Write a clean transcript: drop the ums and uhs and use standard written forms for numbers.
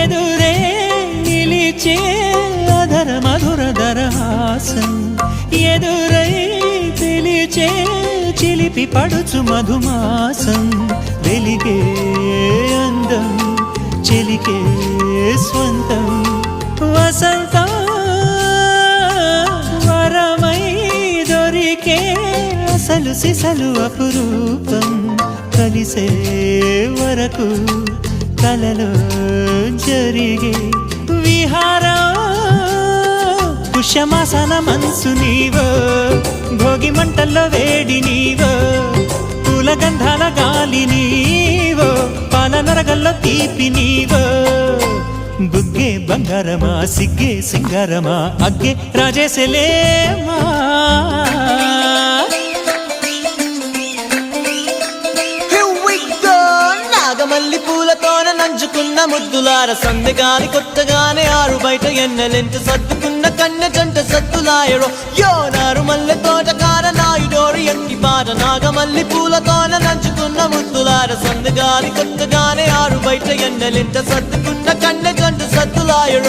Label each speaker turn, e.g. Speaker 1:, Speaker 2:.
Speaker 1: ఎదురే నిలిచే అధర మధుర దరహాసం ఎదురై పిలిచే చిలిపి పడుచు మధుమాసం వెలిగే అందం చెలికే స్వంతం వసంతం వరమై దొరికే అసలు సిసలు అపురూపం కలిసే వరకు కలలో జరిగే విహారం పుష్యమాసన మనసు నీవో భోగి మంటల్లో వేడి నీవో పూల గంధాల గాలి నీవో పాల నరగల్లో తీపి నీవో బుగ్గే బంగారమా సిగ్గే సింగారమా అగ్గే రాజేసలేమా
Speaker 2: మల్లి పూలతోన నంచుకున్న ముద్దులార సందెగాని కొత్తగానే ఆరు బయట ఎన్నెలెంట సర్దుకున్న కన్నె జంట సత్తులాయరో యోనారు మల్లె తోటకార నాయుడోరు ఎట్టి పాట నాగమల్లి పూలతోన నంచుకున్న ముద్దులార సందెగాని కొత్తగానే ఆరు బయట ఎన్నెలెంట సర్దుకున్న కన్నె జంట సత్తులాయరో